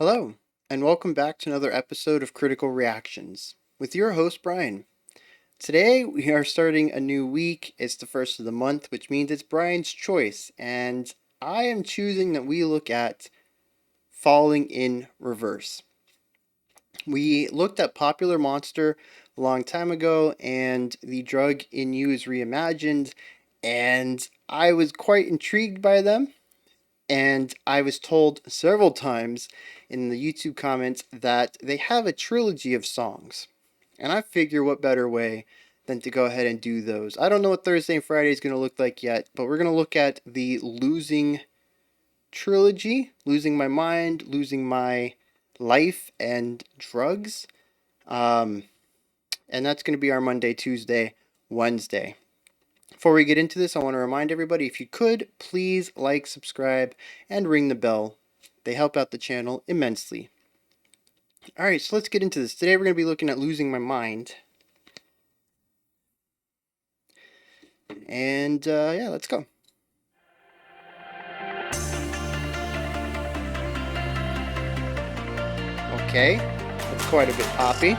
Hello, and welcome back to another episode of Critical Reactions with your host, Bryan. Today, we are starting a new week. It's the first of the month, which means it's Bryan's choice, and I am choosing that we look at Falling in Reverse. We looked at Popular Monster a long time ago, and The Drug in You is Reimagined, and I was quite intrigued by them. And I was told several times in the YouTube comments that they have a trilogy of songs. And I figure what better way than to go ahead and do those. I don't know what Thursday and Friday is going to look like yet, but we're going to look at the Losing trilogy, Losing My Mind, Losing My Life, and Drugs. And that's going to be our Monday, Tuesday, Wednesday. Before we get into this, I want to remind everybody, if you could, please like, subscribe, and ring the bell. They help out the channel immensely. Alright, so let's get into this. Today we're going to be looking at Losing My Mind. And, yeah, let's go. Okay, that's quite a bit poppy.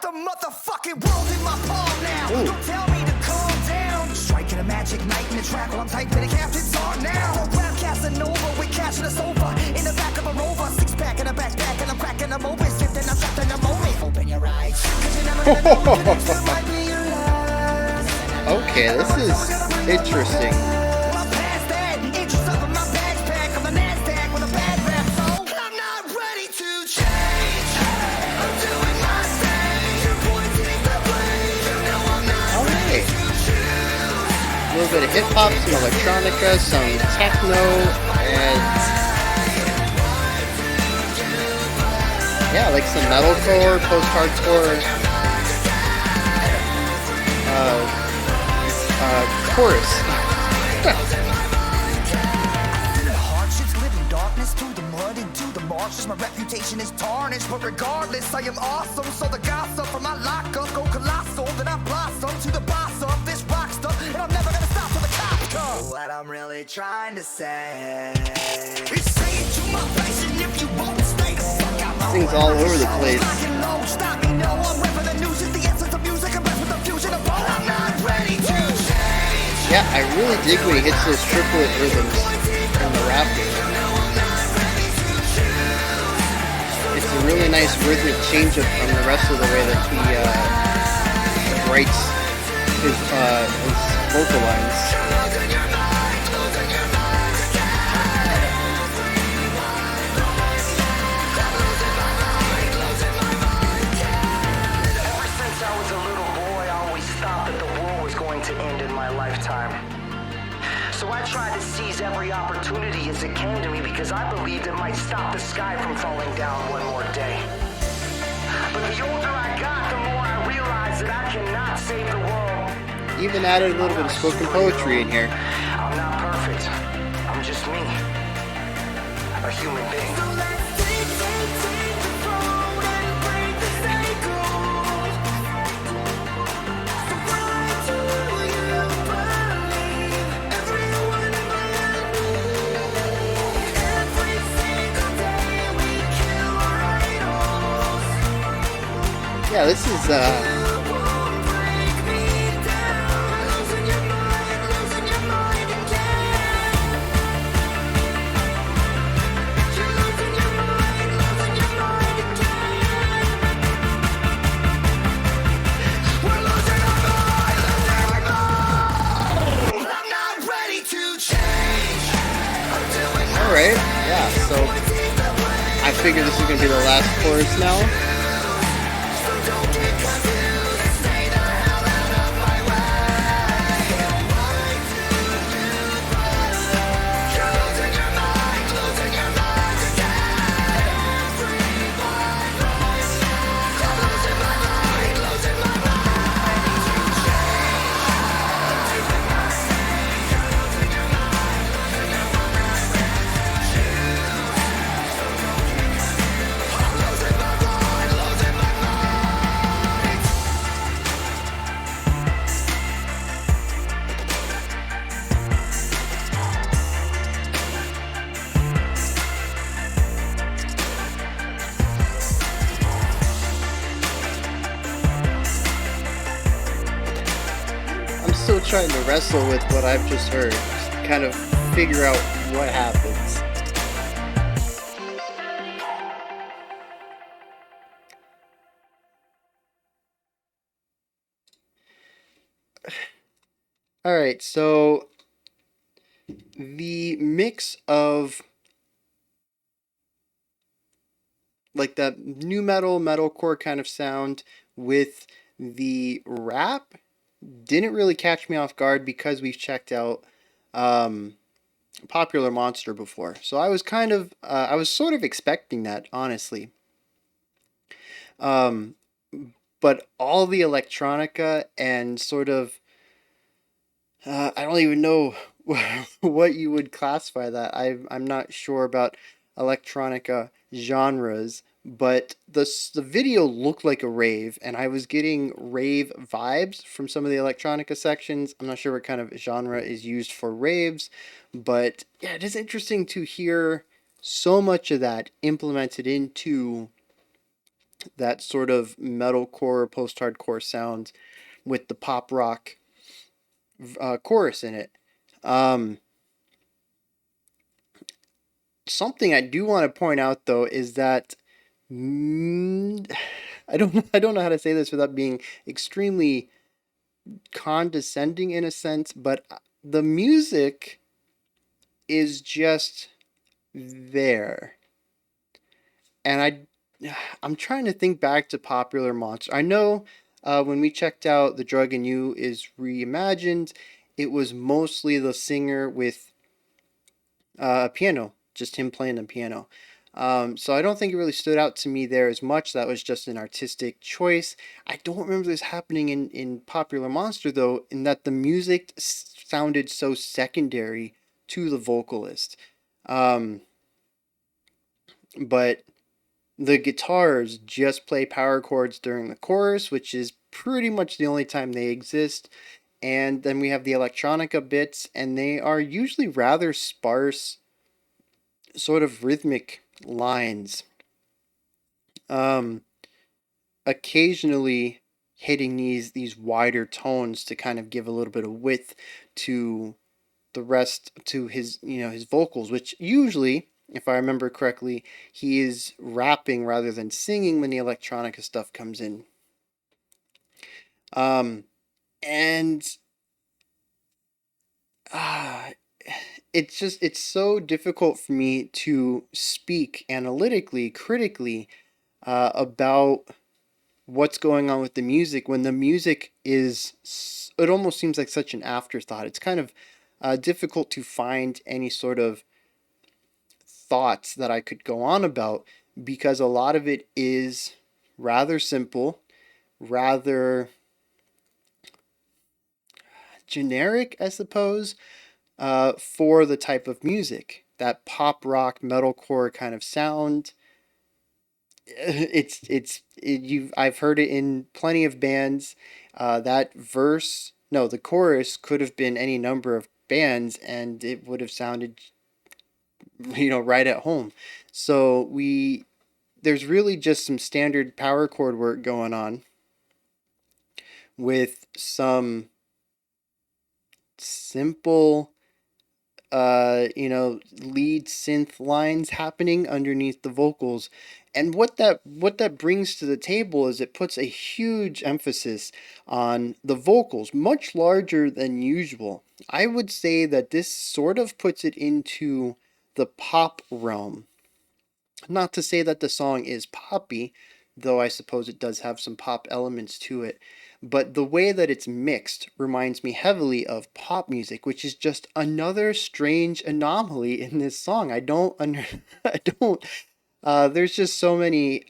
The motherfucking world in my palm now. Don't tell me to calm down. Striking a magic night in the track while I'm typing the captain's on now. Rap Casanova, we cashing us over. In the back of a Rover, six-pack in a backpack, and I'm cracking them open. Shifting, I'm trapped in the moment. Open your eyes. Cause you never know what the next one might be your last. Okay, this is interesting. Well, past that, interest up in my backpack. I'm a NASDAQ with a bad rap, so I'm not ready to change. I'm doing my thing. A little bit of hip-hop, some electronica, some techno, and yeah, like some metalcore, post-hardcore chorus. Hardships, living darkness through the mud into the marshes. My reputation is tarnished, but regardless, I am awesome. So the gossip from my lockup go colossal. Then I blossom to the boss of this rock stuff, and I'm never gonna stop till the cops come. What I'm really trying to say is say it to my face, and if you won't stay the fuck out my Things all over the place. Stop me, no, I'm rapping the news is the essence of music. I'm rap with the fusion of all. I'm not ready to change. Yeah, I really dig when he hits those triplet rhythms in the rap. It's a really nice rhythmic change up from the rest of the way that he writes his vocal lines. Ever since I was a little boy, I always thought that the world was going to end in my lifetime. So I tried to seize every opportunity as it came to me because I believed it might stop the sky from falling down one more day. But the older I got, the more I realized that I cannot save the world. Even added a little bit of spoken poetry in here. I'm not perfect. I'm just me. A human being. So let's take the road and break the cycle. So why do you believe everyone in my life? Every single day we kill our idols. Yeah, this is You won't break me down. Losing your mind again. You're losing your mind again. We're losing our mind. I'm not ready to change. I'm doing my alright. Yeah, so I figure this is gonna be the last chorus now. so don't get confused. Stay the hell out of my way. You're losing your mind again. I'm losing my mind, losing my mind. still trying to wrestle with what I've just heard, just to kind of figure out what happens. All right, so the mix of like that new metal, metalcore kind of sound with the rap didn't really catch me off guard because we've checked out um, Popular Monster before. So I was I was sort of expecting that, honestly. Um, but all the electronica and sort of, I don't even know what you would classify that. I'm not sure about electronica genres, but the video looked like a rave, and I was getting rave vibes from some of the electronica sections. I'm not sure what kind of genre is used for raves, but yeah, it is interesting to hear so much of that implemented into that sort of metalcore, post-hardcore sound with the pop rock chorus in it. Um, Something I do want to point out though is that I don't know how to say this without being extremely condescending in a sense, but the music is just there. And I'm trying to think back to Popular Monster. I know when we checked out The Drug in You is Reimagined, it was mostly the singer with a piano, just him playing the piano. So I don't think it really stood out to me there as much. That was just an artistic choice. I don't remember this happening in Popular Monster though, in that the music sounded so secondary to the vocalist. Um, but the guitars just play power chords during the chorus, which is pretty much the only time they exist. And then we have the electronica bits, and they are usually rather sparse, sort of rhythmic lines. Um, Occasionally hitting these wider tones to kind of give a little bit of width to the rest to his his vocals, which usually, if I remember correctly, he is rapping rather than singing when the electronica stuff comes in. Um, and uh, it's so difficult for me to speak analytically, critically about what's going on with the music when the music is it almost seems like such an afterthought. It's kind of difficult to find any sort of thoughts that I could go on about because a lot of it is rather simple, rather generic, I suppose, for the type of music. That pop rock, metalcore kind of sound. You've I've heard it in plenty of bands. That verse, no, the chorus could have been any number of bands, and it would have sounded, right at home. So there's really just some standard power chord work going on with some simple lead synth lines happening underneath the vocals. And what that brings to the table is it puts a huge emphasis on the vocals, much larger than usual. I would say that this sort of puts it into the pop realm. Not to say that the song is poppy, though I suppose it does have some pop elements to it, but the way that it's mixed reminds me heavily of pop music, which is just another strange anomaly in this song. I don't under I don't there's just so many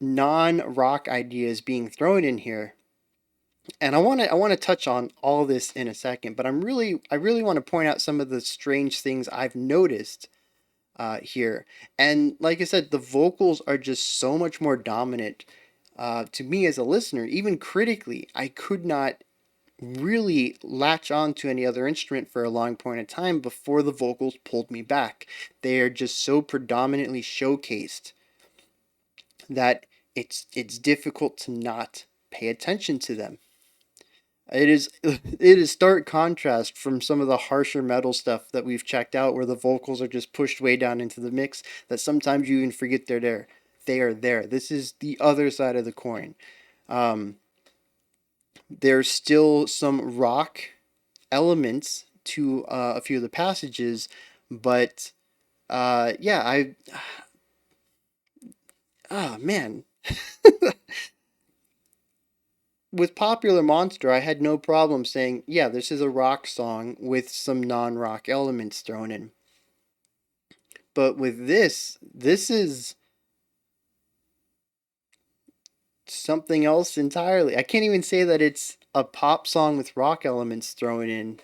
non-rock ideas being thrown in here. And I want to touch on all this in a second, but I really want to point out some of the strange things I've noticed here. And like I said, the vocals are just so much more dominant to me as a listener. Even critically, I could not really latch on to any other instrument for a long point of time before the vocals pulled me back. They are just so predominantly showcased that it's difficult to not pay attention to them. It is stark contrast from some of the harsher metal stuff that we've checked out where the vocals are just pushed way down into the mix that sometimes you even forget they're there. They are there. This is the other side of the coin. Um, there's still some rock elements to a few of the passages, but yeah, man. With Popular Monster, I had no problem saying, yeah, this is a rock song with some non rock elements thrown in. But with this is something else entirely. I can't even say that it's a pop song with rock elements thrown in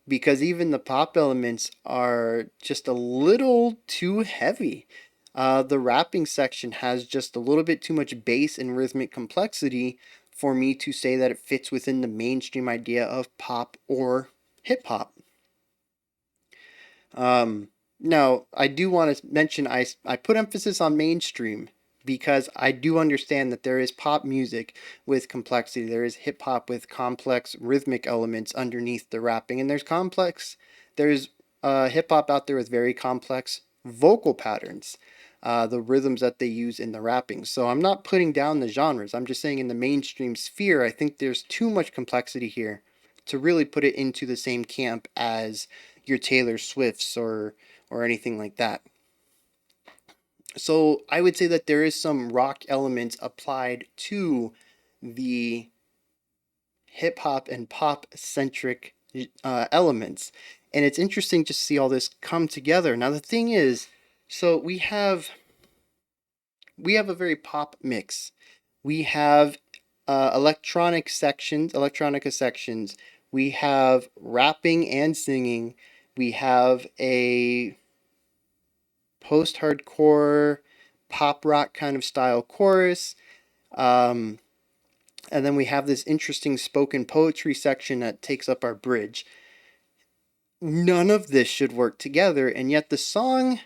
because even the pop elements are just a little too heavy. The rapping section has just a little bit too much bass and rhythmic complexity for me to say that it fits within the mainstream idea of pop or hip hop. Now, I do want to mention I put emphasis on mainstream because I do understand that there is pop music with complexity. There is hip hop with complex rhythmic elements underneath the rapping, and there's hip hop out there with very complex vocal patterns, the rhythms that they use in the rapping. So I'm not putting down the genres. I'm just saying in the mainstream sphere, I think there's too much complexity here to really put it into the same camp as your Taylor Swifts or anything like that. So I would say that there is some rock elements applied to the hip hop and pop centric elements, and it's interesting to see all this come together. Now the thing is, so we have a very pop mix. We have electronica sections. We have rapping and singing. We have a post-hardcore pop rock kind of style chorus. Um, and then we have this interesting spoken poetry section that takes up our bridge. None of this should work together, and yet the song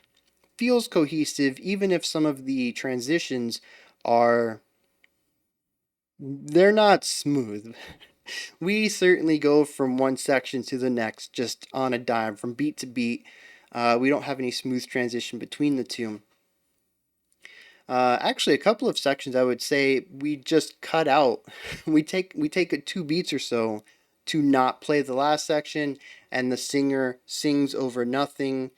feels cohesive, even if some of the transitions are they're not smooth. We certainly go from one section to the next just on a dime, from beat to beat. We don't have any smooth transition between the two. Actually, a couple of sections I would say we just cut out. We take 2 beats or so to not play the last section, and the singer sings over nothing,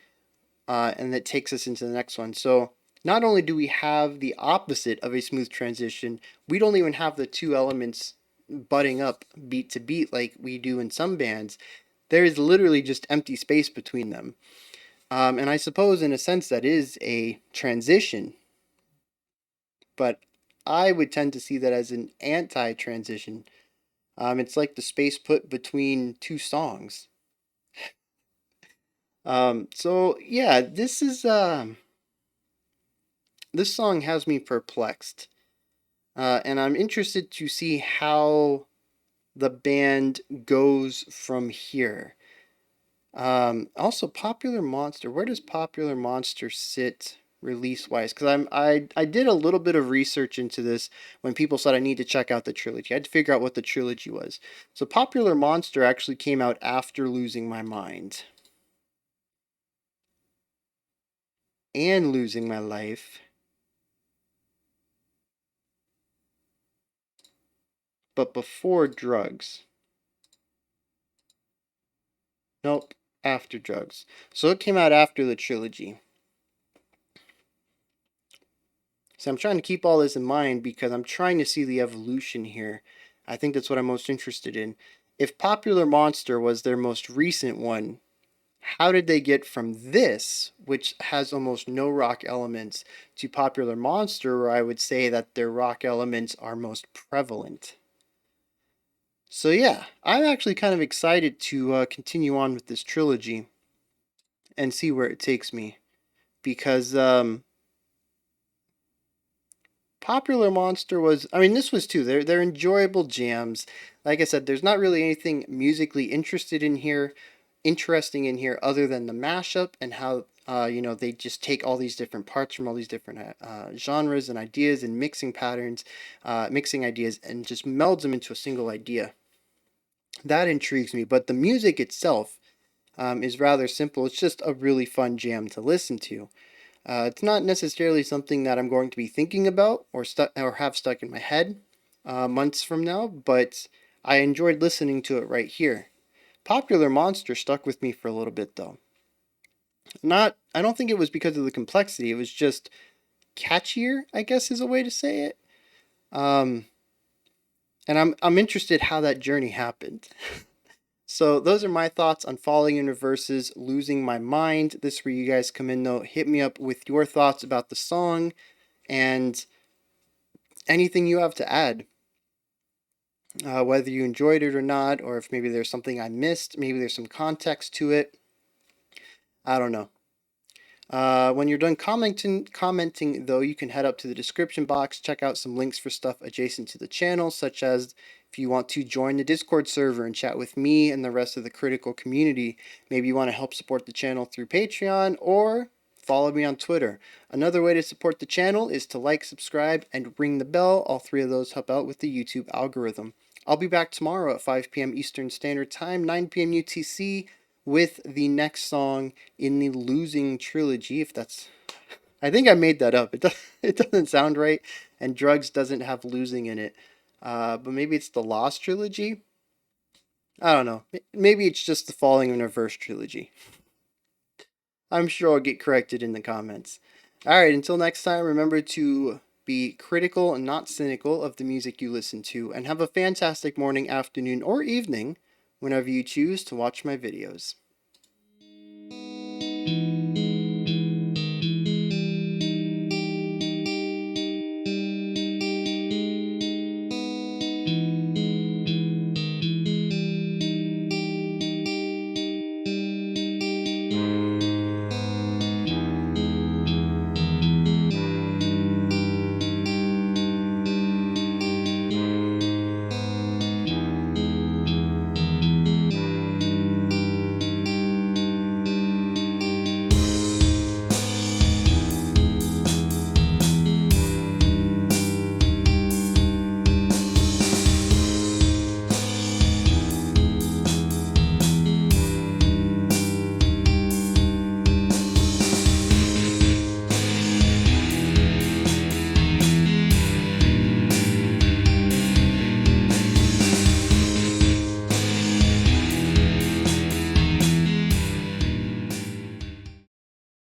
and that takes us into the next one. So not only do we have the opposite of a smooth transition, we don't even have the two elements butting up beat to beat like we do in some bands. There is literally just empty space between them. And I suppose, in a sense, that is a transition, but I would tend to see that as an anti transition. It's like the space put between two songs. So yeah, this song has me perplexed, and I'm interested to see how the band goes from here. Also, Popular Monster. Where does Popular Monster sit release wise? Because I did a little bit of research into this when people said I need to check out the trilogy. I had to figure out what the trilogy was. So Popular Monster actually came out after Losing My Mind and Losing My Life, but before Drugs. Nope, after Drugs. So it came out after the trilogy. So I'm trying to keep all this in mind because I'm trying to see the evolution here. I think that's what I'm most interested in. If Popular Monster was their most recent one, how did they get from this, which has almost no rock elements, to Popular Monster, where I would say that their rock elements are most prevalent? So yeah, I'm actually kind of excited to continue on with this trilogy and see where it takes me because Popular Monster was, I mean, this was too. They're enjoyable jams. Like I said, there's not really anything musically interesting in here other than the mashup and how they just take all these different parts from all these different genres and ideas and mixing patterns, mixing ideas, and just melds them into a single idea. That intrigues me, but the music itself is rather simple. It's just a really fun jam to listen to. It's not necessarily something that I'm going to be thinking about or have stuck in my head months from now, but I enjoyed listening to it right here. Popular Monster stuck with me for a little bit though. I don't think it was because of the complexity. It was just catchier, I guess is a way to say it. Um, and I'm interested how that journey happened. So those are my thoughts on Falling into Verses, Losing My Mind. This is where you guys come in though. Hit me up with your thoughts about the song and anything you have to add. Whether you enjoyed it or not, or if maybe there's something I missed, maybe there's some context to it. I don't know. When you're done commenting though, you can head up to the description box, check out some links for stuff adjacent to the channel, such as if you want to join the Discord server and chat with me and the rest of the critical community. Maybe you want to help support the channel through Patreon or follow me on Twitter. Another way to support the channel is to like, subscribe, and ring the bell. All three of those help out with the YouTube algorithm. I'll be back tomorrow at 5 p.m. Eastern Standard Time, 9 p.m. UTC, with the next song in the Losing Trilogy. If that's, I think I made that up. It doesn't sound right, and Drugs doesn't have losing in it. But maybe it's the Lost Trilogy. I don't know. Maybe it's just the Falling in Reverse Trilogy. I'm sure I'll get corrected in the comments. Alright, until next time, remember to be critical and not cynical of the music you listen to, and have a fantastic morning, afternoon, or evening whenever you choose to watch my videos.